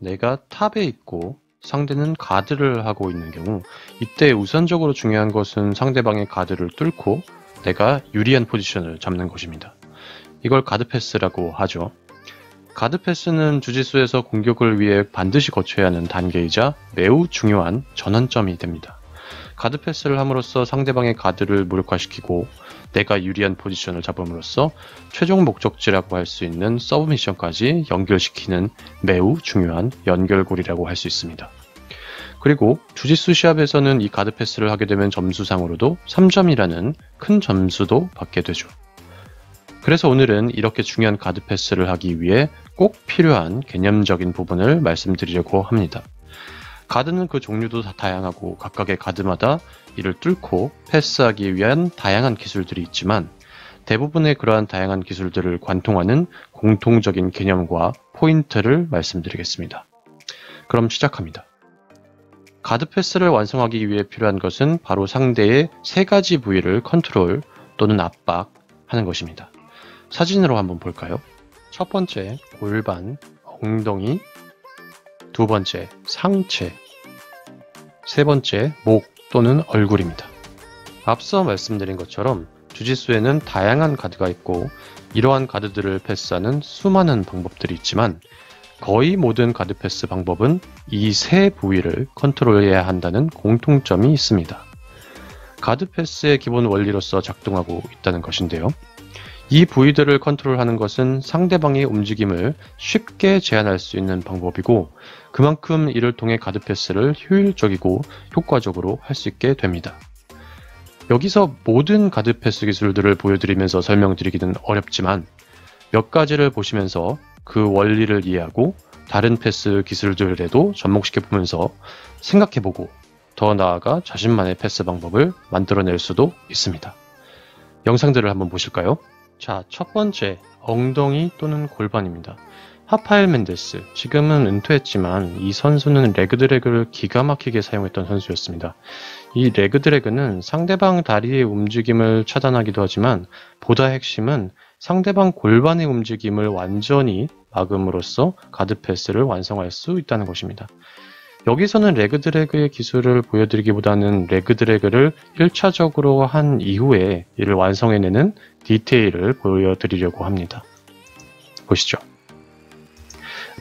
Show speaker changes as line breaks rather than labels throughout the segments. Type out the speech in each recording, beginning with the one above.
내가 탑에 있고 상대는 가드를 하고 있는 경우, 이때 우선적으로 중요한 것은 상대방의 가드를 뚫고 내가 유리한 포지션을 잡는 것입니다. 이걸 가드 패스라고 하죠. 가드 패스는 주짓수에서 공격을 위해 반드시 거쳐야 하는 단계이자 매우 중요한 전환점이 됩니다. 가드 패스를 함으로써 상대방의 가드를 무력화시키고 내가 유리한 포지션을 잡음으로써 최종 목적지라고 할 수 있는 서브미션까지 연결시키는 매우 중요한 연결고리라고 할 수 있습니다. 그리고 주짓수 시합에서는 이 가드 패스를 하게 되면 점수상으로도 3점이라는 큰 점수도 받게 되죠. 그래서 오늘은 이렇게 중요한 가드 패스를 하기 위해 꼭 필요한 개념적인 부분을 말씀드리려고 합니다. 가드는 그 종류도 다 다양하고 각각의 가드마다 이를 뚫고 패스하기 위한 다양한 기술들이 있지만 대부분의 그러한 다양한 기술들을 관통하는 공통적인 개념과 포인트를 말씀드리겠습니다. 그럼 시작합니다. 가드 패스를 완성하기 위해 필요한 것은 바로 상대의 세 가지 부위를 컨트롤 또는 압박하는 것입니다. 사진으로 한번 볼까요? 첫 번째, 골반, 엉덩이. 두 번째, 상체. 세 번째, 목 또는 얼굴입니다. 앞서 말씀드린 것처럼 주짓수에는 다양한 가드가 있고 이러한 가드들을 패스하는 수많은 방법들이 있지만 거의 모든 가드 패스 방법은 이 세 부위를 컨트롤해야 한다는 공통점이 있습니다. 가드 패스의 기본 원리로서 작동하고 있다는 것인데요. 이 부위들을 컨트롤하는 것은 상대방의 움직임을 쉽게 제한할 수 있는 방법이고 그만큼 이를 통해 가드 패스를 효율적이고 효과적으로 할 수 있게 됩니다. 여기서 모든 가드 패스 기술들을 보여드리면서 설명드리기는 어렵지만 몇 가지를 보시면서 그 원리를 이해하고 다른 패스 기술들에도 접목시켜보면서 생각해보고 더 나아가 자신만의 패스 방법을 만들어낼 수도 있습니다. 영상들을 한번 보실까요? 자, 첫 번째, 엉덩이 또는 골반입니다. 하파엘 멘데스, 지금은 은퇴했지만 이 선수는 레그 드래그를 기가 막히게 사용했던 선수였습니다. 이 레그 드래그는 상대방 다리의 움직임을 차단하기도 하지만 보다 핵심은 상대방 골반의 움직임을 완전히 막음으로써 가드 패스를 완성할 수 있다는 것입니다. 여기서는 레그 드래그의 기술을 보여드리기보다는 레그 드래그를 1차적으로 한 이후에 이를 완성해내는 디테일을 보여드리려고 합니다. 보시죠.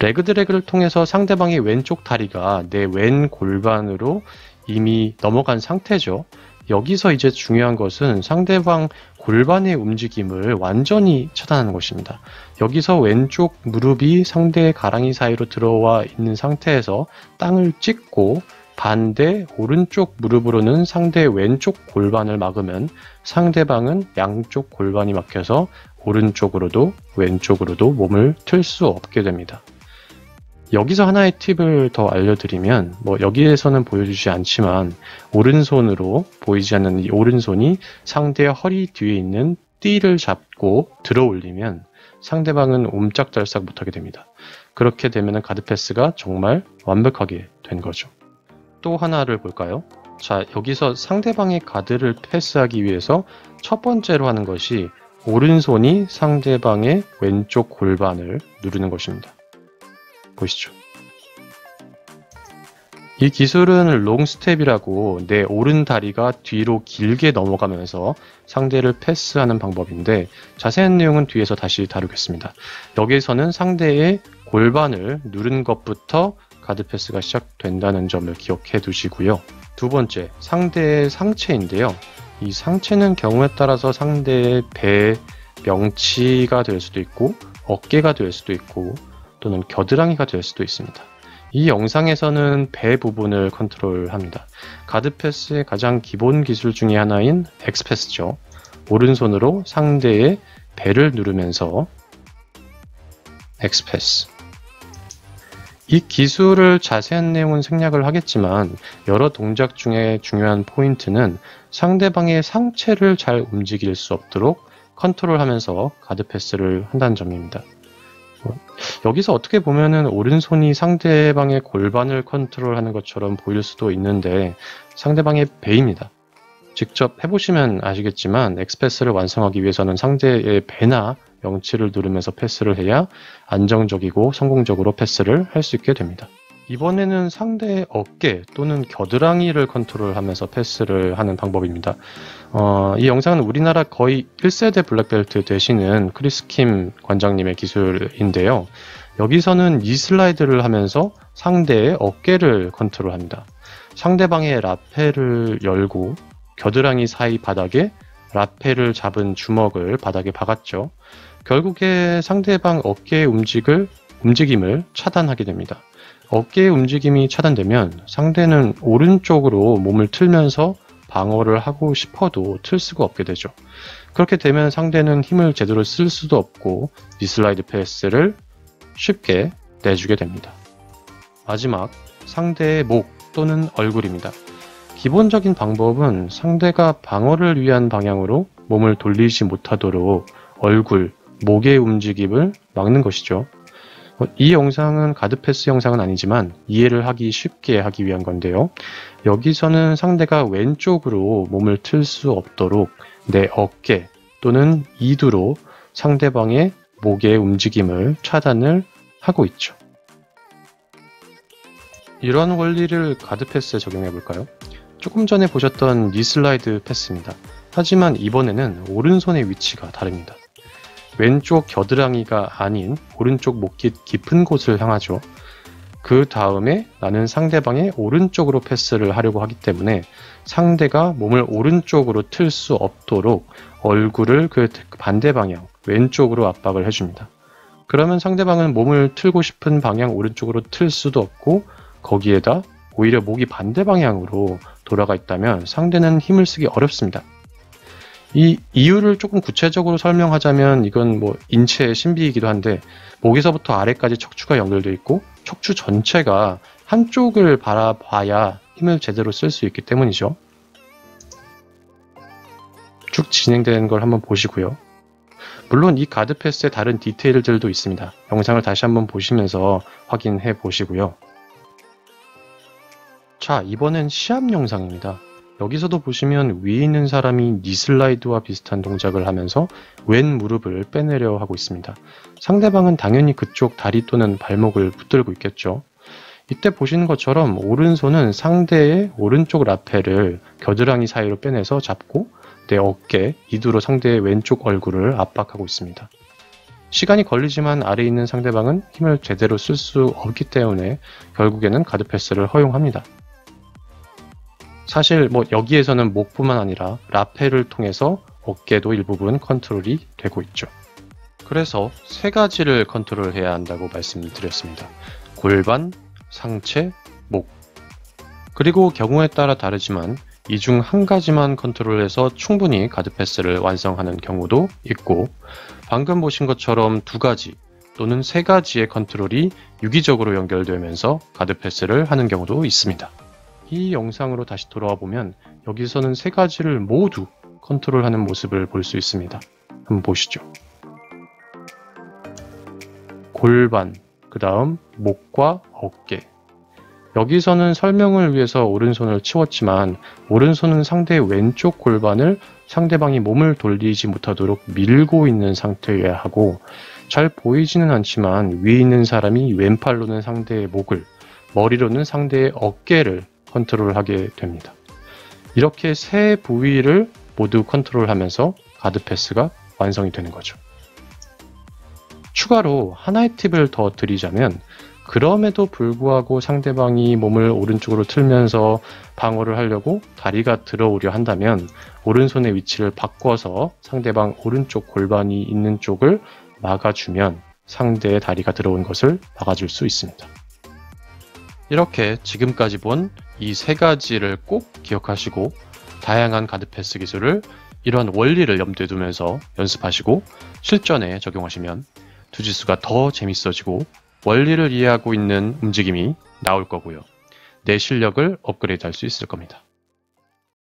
레그 드래그를 통해서 상대방의 왼쪽 다리가 내 왼 골반으로 이미 넘어간 상태죠. 여기서 이제 중요한 것은 상대방 골반의 움직임을 완전히 차단하는 것입니다. 여기서 왼쪽 무릎이 상대의 가랑이 사이로 들어와 있는 상태에서 땅을 찍고 반대 오른쪽 무릎으로는 상대의 왼쪽 골반을 막으면 상대방은 양쪽 골반이 막혀서 오른쪽으로도 왼쪽으로도 몸을 틀 수 없게 됩니다. 여기서 하나의 팁을 더 알려드리면 여기에서는 보여주지 않지만 오른손으로 보이지 않는 이 오른손이 상대의 허리 뒤에 있는 띠를 잡고 들어 올리면 상대방은 옴짝달싹 못하게 됩니다. 그렇게 되면 가드 패스가 정말 완벽하게 된 거죠. 또 하나를 볼까요? 자, 여기서 상대방의 가드를 패스하기 위해서 첫 번째로 하는 것이 오른손이 상대방의 왼쪽 골반을 누르는 것입니다. 보시죠. 이 기술은 롱스텝이라고 내 오른 다리가 뒤로 길게 넘어가면서 상대를 패스하는 방법인데 자세한 내용은 뒤에서 다시 다루겠습니다. 여기에서는 상대의 골반을 누른 것부터 가드 패스가 시작된다는 점을 기억해 두시고요. 두 번째, 상대의 상체인데요. 이 상체는 경우에 따라서 상대의 배, 명치가 될 수도 있고 어깨가 될 수도 있고 또는 겨드랑이가 될 수도 있습니다. 이 영상에서는 배 부분을 컨트롤합니다. 가드 패스의 가장 기본 기술 중에 하나인 엑스패스죠. 오른손으로 상대의 배를 누르면서 엑스패스. 이 기술을 자세한 내용은 생략을 하겠지만 여러 동작 중에 중요한 포인트는 상대방의 상체를 잘 움직일 수 없도록 컨트롤하면서 가드 패스를 한다는 점입니다. 여기서 어떻게 보면은 오른손이 상대방의 골반을 컨트롤하는 것처럼 보일 수도 있는데 상대방의 배입니다. 직접 해보시면 아시겠지만 엑스패스를 완성하기 위해서는 상대의 배나 명치를 누르면서 패스를 해야 안정적이고 성공적으로 패스를 할 수 있게 됩니다. 이번에는 상대의 어깨 또는 겨드랑이를 컨트롤하면서 패스를 하는 방법입니다. 이 영상은 우리나라 거의 1세대 블랙벨트 되시는 크리스 킴 관장님의 기술인데요. 여기서는 니 슬라이드를 하면서 상대의 어깨를 컨트롤합니다. 상대방의 라페를 열고 겨드랑이 사이 바닥에 라페를 잡은 주먹을 바닥에 박았죠. 결국에 상대방 어깨의 움직임을 차단하게 됩니다. 어깨의 움직임이 차단되면 상대는 오른쪽으로 몸을 틀면서 방어를 하고 싶어도 틀 수가 없게 되죠. 그렇게 되면 상대는 힘을 제대로 쓸 수도 없고 니슬라이드 패스를 쉽게 내주게 됩니다. 마지막, 상대의 목 또는 얼굴입니다. 기본적인 방법은 상대가 방어를 위한 방향으로 몸을 돌리지 못하도록 얼굴, 목의 움직임을 막는 것이죠. 이 영상은 가드패스 영상은 아니지만 이해를 하기 쉽게 하기 위한 건데요. 여기서는 상대가 왼쪽으로 몸을 틀 수 없도록 내 어깨 또는 이두로 상대방의 목의 움직임을 차단을 하고 있죠. 이런 원리를 가드패스에 적용해 볼까요? 조금 전에 보셨던 니슬라이드 패스입니다. 하지만 이번에는 오른손의 위치가 다릅니다. 왼쪽 겨드랑이가 아닌 오른쪽 목깃 깊은 곳을 향하죠. 그 다음에 나는 상대방의 오른쪽으로 패스를 하려고 하기 때문에 상대가 몸을 오른쪽으로 틀 수 없도록 얼굴을 그 반대 방향, 왼쪽으로 압박을 해줍니다. 그러면 상대방은 몸을 틀고 싶은 방향 오른쪽으로 틀 수도 없고 거기에다 오히려 목이 반대 방향으로 돌아가 있다면 상대는 힘을 쓰기 어렵습니다. 이 이유를 조금 구체적으로 설명하자면 이건 뭐 인체의 신비이기도 한데 목에서부터 아래까지 척추가 연결되어 있고 척추 전체가 한쪽을 바라봐야 힘을 제대로 쓸 수 있기 때문이죠. 쭉 진행되는 걸 한번 보시고요. 물론 이 가드 패스의 다른 디테일들도 있습니다. 영상을 다시 한번 보시면서 확인해 보시고요. 자, 이번엔 시합 영상입니다. 여기서도 보시면 위에 있는 사람이 니슬라이드와 비슷한 동작을 하면서 왼 무릎을 빼내려 하고 있습니다. 상대방은 당연히 그쪽 다리 또는 발목을 붙들고 있겠죠. 이때 보시는 것처럼 오른손은 상대의 오른쪽 라페를 겨드랑이 사이로 빼내서 잡고 내 어깨, 이두로 상대의 왼쪽 얼굴을 압박하고 있습니다. 시간이 걸리지만 아래에 있는 상대방은 힘을 제대로 쓸 수 없기 때문에 결국에는 가드 패스를 허용합니다. 사실 뭐 여기에서는 목뿐만 아니라 라페를 통해서 어깨도 일부분 컨트롤이 되고 있죠. 그래서 세 가지를 컨트롤해야 한다고 말씀드렸습니다. 골반, 상체, 목. 그리고 경우에 따라 다르지만 이 중 한 가지만 컨트롤해서 충분히 가드 패스를 완성하는 경우도 있고 방금 보신 것처럼 두 가지 또는 세 가지의 컨트롤이 유기적으로 연결되면서 가드 패스를 하는 경우도 있습니다. 이 영상으로 다시 돌아와 보면 여기서는 세 가지를 모두 컨트롤하는 모습을 볼 수 있습니다. 한번 보시죠. 골반, 그 다음 목과 어깨. 여기서는 설명을 위해서 오른손을 치웠지만 오른손은 상대의 왼쪽 골반을 상대방이 몸을 돌리지 못하도록 밀고 있는 상태여야 하고 잘 보이지는 않지만 위에 있는 사람이 왼팔로는 상대의 목을, 머리로는 상대의 어깨를 컨트롤하게 됩니다. 이렇게 세 부위를 모두 컨트롤하면서 가드 패스가 완성이 되는 거죠. 추가로 하나의 팁을 더 드리자면 그럼에도 불구하고 상대방이 몸을 오른쪽으로 틀면서 방어를 하려고 다리가 들어오려 한다면 오른손의 위치를 바꿔서 상대방 오른쪽 골반이 있는 쪽을 막아주면 상대의 다리가 들어온 것을 막아줄 수 있습니다. 이렇게 지금까지 본 이 세 가지를 꼭 기억하시고 다양한 가드 패스 기술을 이러한 원리를 염두에 두면서 연습하시고 실전에 적용하시면 주짓수가 더 재밌어지고 원리를 이해하고 있는 움직임이 나올 거고요. 내 실력을 업그레이드 할 수 있을 겁니다.